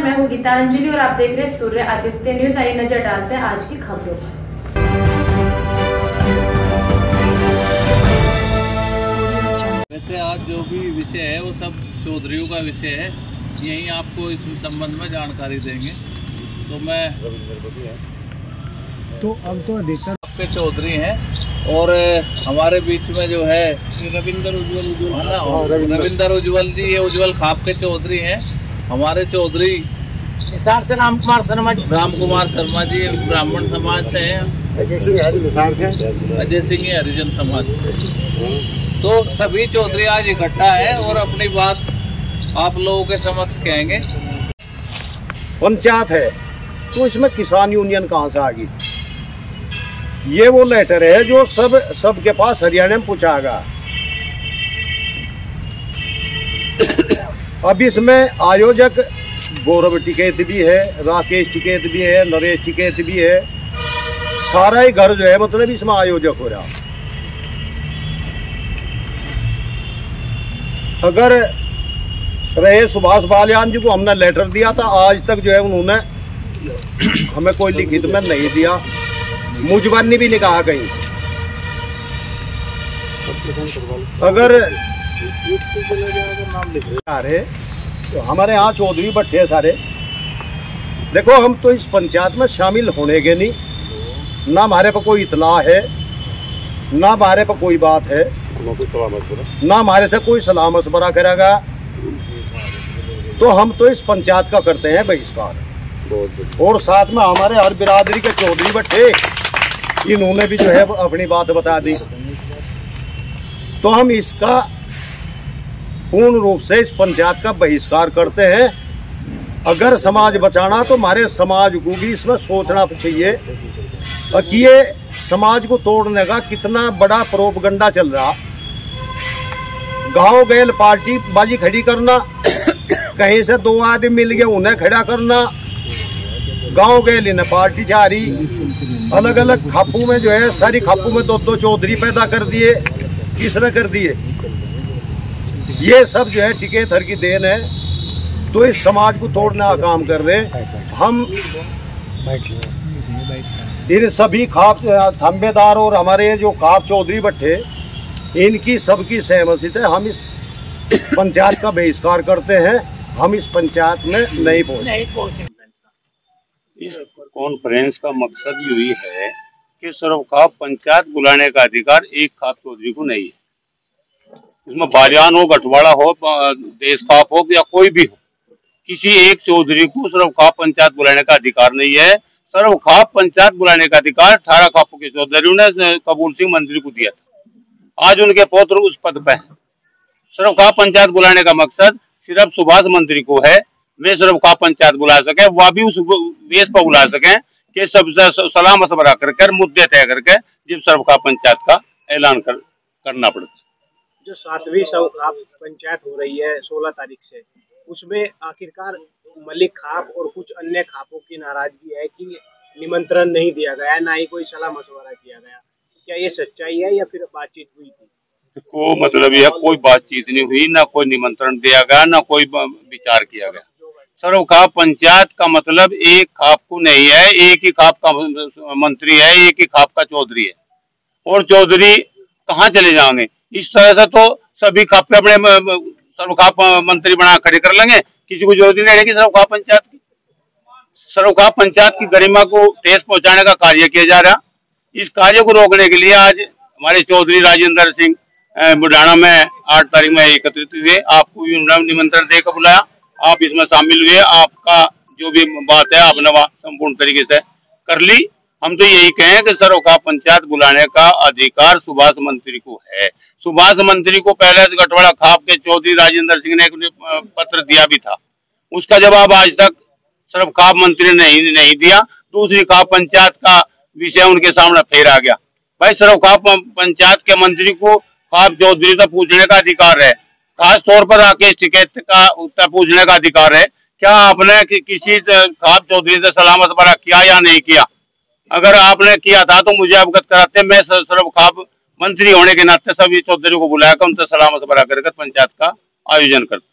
मैं हूँ गीतांजलि और आप देख रहे हैं सूर्य आदित्य न्यूज। आइए नजर डालते हैं आज की खबरों पर। वैसे आज जो भी विषय है वो सब चौधरियों का विषय है, यही आपको इस संबंध में जानकारी देंगे। तो मैं अब तो अधिकतर आपके चौधरी हैं और हमारे बीच में जो है रविंदर उज्ज्वल जी, ये उज्ज्वल खाप के चौधरी हैं। हमारे चौधरी निसार से राम कुमार शर्मा जी ब्राह्मण समाज से हैं, अजय सिंह हरिजन समाज से। तो सभी चौधरी आज इकट्ठा है और अपनी बात आप लोगों के समक्ष कहेंगे। पंचायत है तो इसमें किसान यूनियन कहाँ से आ गई? ये वो लेटर है जो सबके पास हरियाणा में पहुंचाएगा। अब इसमें आयोजक गौरव टिकैत भी है, राकेश टिकैत भी है, नरेश टिकैत भी है। सारा ही घर जो है मतलब इसमें आयोजक हो रहा। अगर रहे सुभाष बालियान जी को हमने लेटर दिया था, आज तक जो है उन्होंने हमें कोई लिखित में नहीं दिया। मुझबन्नी भी नहीं कहा कहीं। अगर अरे तो हमारे यहाँ चौधरी बट्टे सारे देखो, हम तो इस पंचायत में शामिल होने के नहीं, ना हमारे पर कोई इतला है, ना हमारे पर कोई बात है, ना हमारे से कोई सलाह मशवरा करेगा। तो हम तो इस पंचायत का करते हैं बहिष्कार। और साथ में हमारे हर बिरादरी के चौधरी बट्टे, इन्होंने भी जो है अपनी बात बता दी। तो हम इसका पूर्ण रूप से इस पंचायत का बहिष्कार करते हैं। अगर समाज बचाना तो हमारे समाज को भी इसमें सोचना चाहिए कि ये समाज को तोड़ने का कितना बड़ा प्रोपगंडा चल रहा। गांव गैल पार्टी बाजी खड़ी करना, कहीं से दो आदमी मिल गए उन्हें खड़ा करना, गांव गैल इन्हें पार्टी जा रही। अलग अलग खापू में जो है, सारी खापू में दो चौधरी पैदा कर दिए। किसने कर दिए? ये सब जो है टिकैत की देन है। तो इस समाज को तोड़ने का काम कर रहे। हम इन सभी खाप थंबेदार और हमारे जो खाप चौधरी बट्टे, इनकी सबकी सहमति है। हम इस पंचायत का बहिष्कार करते हैं। हम इस पंचायत में नहीं पहुंचे। इस कॉन्फ्रेंस का मकसद यही है कि सर्वखाप पंचायत बुलाने का अधिकार एक खाप चौधरी को नहीं है। इसमें बालियान हो, गठवाड़ा हो, देश खाप हो या कोई भी हो, किसी एक चौधरी को सर्वखाप पंचायत बुलाने का अधिकार नहीं है। सर्वखाप पंचायत बुलाने का अधिकार 18 खापों के चौधरियों ने कपूर सिंह मंत्री को दिया था। आज उनके पौत्र उस पद पे हैं। सर्वखाप पंचायत बुलाने का मकसद सिर्फ सुभाष मंत्री को है, वे सर्वखाप पंचायत बुला सके, वह भी उस बेस पर बुला सकें कि सब सलाह मशवरा करके मुद्दे तय करके जब सर्वखाप पंचायत का ऐलान करना पड़ता है। जो 7वीं सर्वखाप पंचायत हो रही है 16 तारीख से, उसमें आखिरकार मलिक खाप और कुछ अन्य खापों की नाराजगी है कि निमंत्रण नहीं दिया गया, ना ही कोई सलाह मशवरा किया गया। क्या ये सच्चाई है या फिर बातचीत हुई थी? को मतलब यह कोई बातचीत नहीं हुई, ना कोई निमंत्रण दिया गया, ना कोई विचार किया गया। सर्वखाप पंचायत का मतलब एक खाप को नहीं है, एक ही खाप का मंत्री है, एक ही खाप का चौधरी है। और चौधरी कहाँ चले जाएंगे? इस तरह से तो सभी खाप पे अपने सर्वखाप मंत्री बना खड़े कर लेंगे, किसी को जरूरत नहीं रहेगी सर्वखाप पंचायत की। सर्वखाप पंचायत की गरिमा को ठेस पहुंचाने का कार्य किया जा रहा। इस कार्य को रोकने के लिए आज हमारे चौधरी राजेंद्र सिंह बुढ़ाना में 8 तारीख में एकत्रित हुए। आपको भी निमंत्रण देकर बुलाया, आप इसमें शामिल हुए। आपका जो भी बात है आपने वह संपूर्ण तरीके से कर ली। हम तो यही कहें कि सर्वखाप पंचायत बुलाने का अधिकार सुभाष मंत्री को है। सुभाष मंत्री को पहले गठवाड़ा खाप के चौधरी राजेंद्र सिंह ने एक पत्र दिया भी था, उसका जवाब आज तक सर्वखाप मंत्री ने नहीं दिया। दूसरी खाप पंचायत का विषय उनके सामने फिर आ गया। भाई सर्वखाप पंचायत के मंत्री को खाप चौधरी से पूछने का अधिकार है, खास तौर पर राकेश टिकैत का उत्तर पूछने का अधिकार है। क्या आपने किसी खाप चौधरी से सलाह मशवरा किया या नहीं किया? अगर आपने किया था तो मुझे अवगत कराते, मैं सर्वखाप मंत्री होने के नाते सभी चौधरी को बुलाया कर उनसे सलाह मशवरा कर पंचायत का आयोजन करते।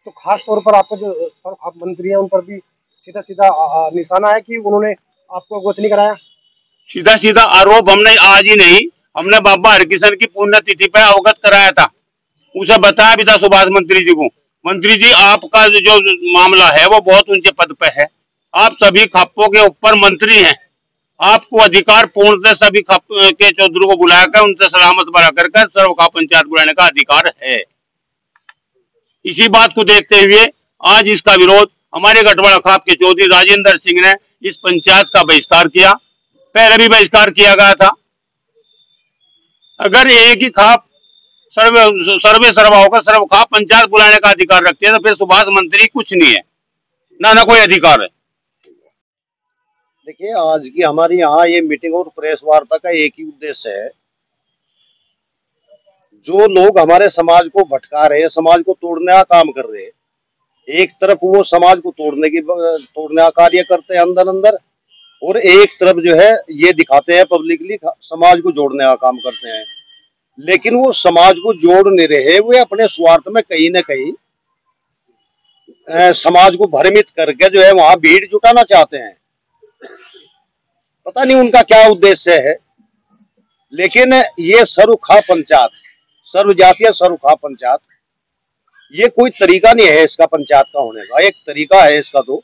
तो खास तौर पर आपके जो सर्वखाप मंत्री है उन पर भी सीधा सीधा निशाना है कि उन्होंने आपको अवगत नहीं कराया? सीधा सीधा आरोप हमने आज ही नहीं, हमने बाबा हरकिशन की पुण्यतिथि पे अवगत कराया था, उसे बताया भी था सुभाष मंत्री जी को, मंत्री जी आपका जो मामला है वो बहुत ऊंचे पद पे है, आप सभी खापों के ऊपर मंत्री हैं, आपको अधिकार पूर्णतः सभी खाप के चौधरी को बुलाकर उनसे सलामत बना कर सर्व खाप पंचायत बुलाने का अधिकार है। इसी बात को देखते हुए आज इसका विरोध हमारे गठवाड़ा खाप के चौधरी राजेंद्र सिंह ने इस पंचायत का बहिष्कार किया, पहले भी बहिष्कार किया गया था। अगर एक ही खाप सर्वे सर्वा होकर सर्व खाप पंचायत बुलाने का अधिकार रखते हैं तो फिर सुभाष मंत्री कुछ नहीं है, ना कोई अधिकार है। देखिए, आज की हमारी यहाँ ये मीटिंग और प्रेस वार्ता का एक ही उद्देश्य है, जो लोग हमारे समाज को भटका रहे हैं, समाज को तोड़ने का काम कर रहे हैं, एक तरफ वो समाज को तोड़ने का कार्य करते हैं अंदर अंदर, और एक तरफ जो है ये दिखाते हैं पब्लिकली समाज को जोड़ने का काम करते हैं। लेकिन वो समाज को जोड़ नहीं रहे, वे अपने स्वार्थ में कहीं ना कहीं समाज को भ्रमित करके जो है वहां भीड़ जुटाना चाहते हैं। पता नहीं उनका क्या उद्देश्य है, लेकिन ये सर्वखाप पंचायत, सर्वजातीय सर्वखाप पंचायत, ये कोई तरीका नहीं है इसका पंचायत का होने का। एक तरीका है इसका, तो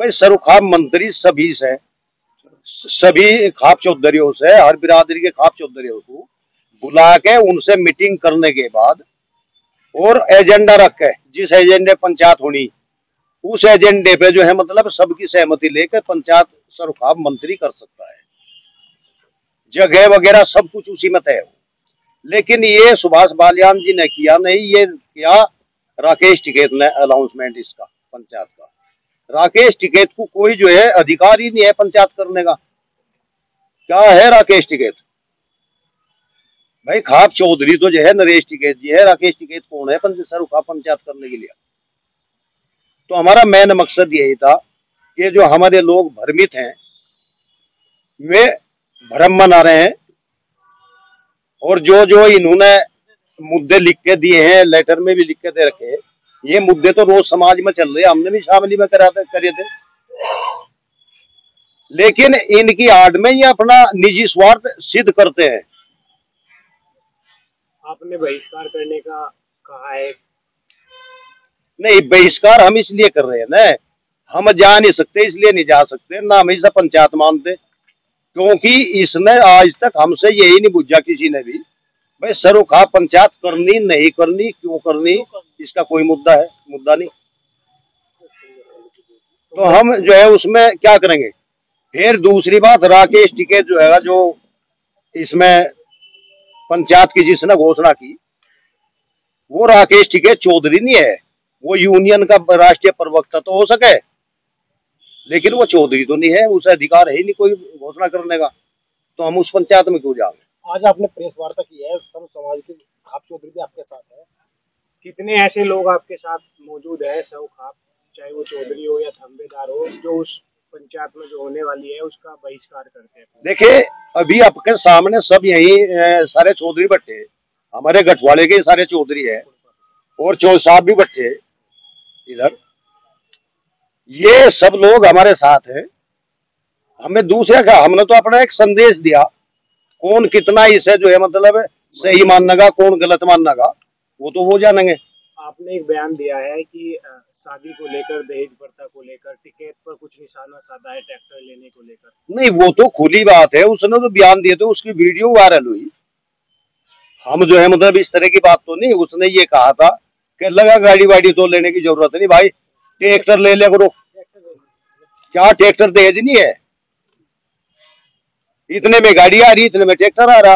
भाई सर्वखाप मंत्री सभी से, सभी खाप चौधरियों से, हर बिरादरी के खाप चौधरियों को बुला के उनसे मीटिंग करने के बाद और एजेंडा रख के, जिस एजेंडे पंचायत होनी उस एजेंडे पे जो है मतलब सबकी सहमति लेकर पंचायत सर्वखाप मंत्री कर सकता है, जगह वगैरह सब कुछ उसी में तय हो। लेकिन ये सुभाष बालियान जी ने किया नहीं, ये किया राकेश टिकैत ने अनाउंसमेंट इसका पंचायत का। राकेश टिकैत को कोई जो है अधिकार ही नहीं है पंचायत करने का। क्या है राकेश टिकैत? भाई खाप चौधरी तो जो है नरेश टिकैत जी है, राकेश टिकैत कौन है सर्वखाप पंचायत करने के लिए? तो हमारा मेन मकसद यही था कि जो हमारे लोग भ्रमित हैं वे भ्रम बना रहे हैं, और जो जो इन्होंने मुद्दे लिख के दिए हैं, लेटर में भी लिख के दे रखे, ये मुद्दे तो रोज समाज में चल रहे हैं, हमने भी शामिल में करे थे। लेकिन इनकी आड़ में ये अपना निजी स्वार्थ सिद्ध करते हैं। आपने बहिष्कार करने का कहा है? नहीं, बहिष्कार हम इसलिए कर रहे हैं ना, हम जा नहीं सकते इसलिए नहीं जा सकते, ना हम इसे पंचायत मानते, क्योंकि इसने आज तक हमसे यही नहीं पूछा किसी ने भी भाई सर्वखाप पंचायत करनी नहीं करनी, क्यों करनी, इसका कोई मुद्दा नहीं। तो हम जो है उसमें क्या करेंगे। फिर दूसरी बात, राकेश टिकैत जो है, जो इसमें पंचायत की जिसने घोषणा की, वो राकेश टिकैत चौधरी नहीं है, वो यूनियन का राष्ट्रीय प्रवक्ता तो हो सके, लेकिन वो चौधरी तो नहीं है, उसे अधिकार है ही नहीं कोई घोषणा करने का, तो हम उस पंचायत में क्यों जाएंगे। आज आपने प्रेस वार्ता की है, सर्व समाज के खाप चौधरी भी आपके साथ है, कितने ऐसे लोग आपके साथ मौजूद है सर्व खाप, चाहे वो चौधरी हो या थंबेदार हो, जो उस पंचायत में जो होने वाली है उसका बहिष्कार करते हैं? देखिए, अभी आपके सामने सब यही सारे चौधरी बैठे, हमारे गठवाड़े के सारे चौधरी है, और चौधरी साहब भी बैठे इधर, ये सब लोग हमारे साथ हैं। हमें दूसरे का, हमने तो अपना एक संदेश दिया, कौन कितना इसे जो है मतलब सही माननेगा, कौन गलत माननेगा, वो तो वो जानेंगे। आपने एक बयान दिया है कि शादी को लेकर, दहेज प्रथा को लेकर, टिकैत पर कुछ निशाना साधा है ट्रैक्टर लेने को लेकर। नहीं, वो तो खुली बात है, उसने तो बयान दिए थे, उसकी वीडियो वायरल हुई। हम जो है मतलब इस तरह की बात तो नहीं, उसने ये कहा था कि लगा गाड़ी वाड़ी तो लेने की जरूरत नहीं भाई, ट्रैक्टर ले ले करो। क्या ट्रैक्टर दहेज नहीं है? इतने में गाड़ी आ रही, इतने में ट्रैक्टर आ रहा।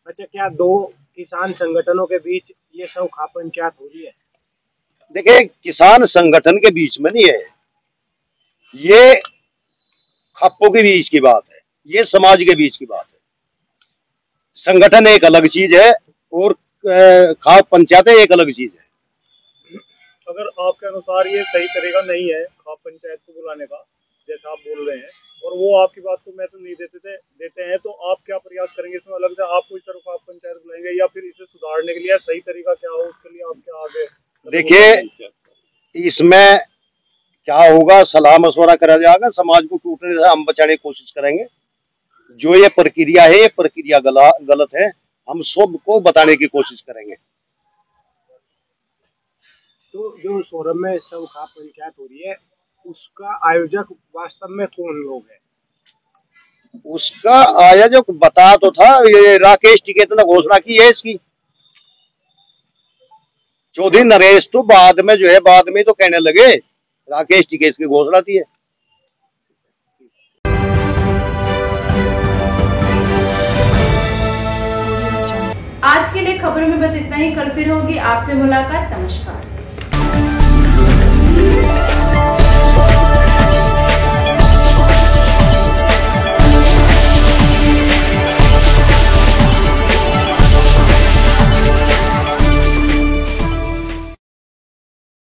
अच्छा, क्या दो किसान संगठनों के बीच ये सब खाप पंचायत हो रही है? देखिए, किसान संगठन के बीच में नहीं है, ये खापों के बीच की बात है, ये समाज के बीच की बात है। संगठन एक अलग चीज है और खाप पंचायत एक अलग चीज है। अगर आपके अनुसार ये सही तरीका नहीं है खाप पंचायत को बुलाने का, जैसा आप बोल रहे हैं, और वो आपकी बात को महत्व नहीं देते हैं, तो आप क्या प्रयास करेंगे इसमें? अलग से आप कोई तरफ आप पंचायत बुलाएंगे, या फिर इसे सुधारने के लिए सही तरीका क्या हो उसके लिए आप क्या आगे? देखिए, इसमें क्या होगा, सलाह मशवरा करा जाएगा, समाज को टूटने से हम बचाने की कोशिश करेंगे। जो ये प्रक्रिया है, ये प्रक्रिया गलत है, हम सबको बताने की कोशिश करेंगे। तो जो सोरम में सब खाप पंचायत हो रही है, उसका आयोजक वास्तव में कौन लोग है? उसका आयोजक बता तो था, ये राकेश टिकैत ने घोषणा की है इसकी। चौधरी नरेश तो बाद में जो है, बाद में तो कहने लगे राकेश टिकैत की घोषणा थी है। आज के लिए खबरों में बस इतना ही। कल फिर होगी आपसे मुलाकात। नमस्कार।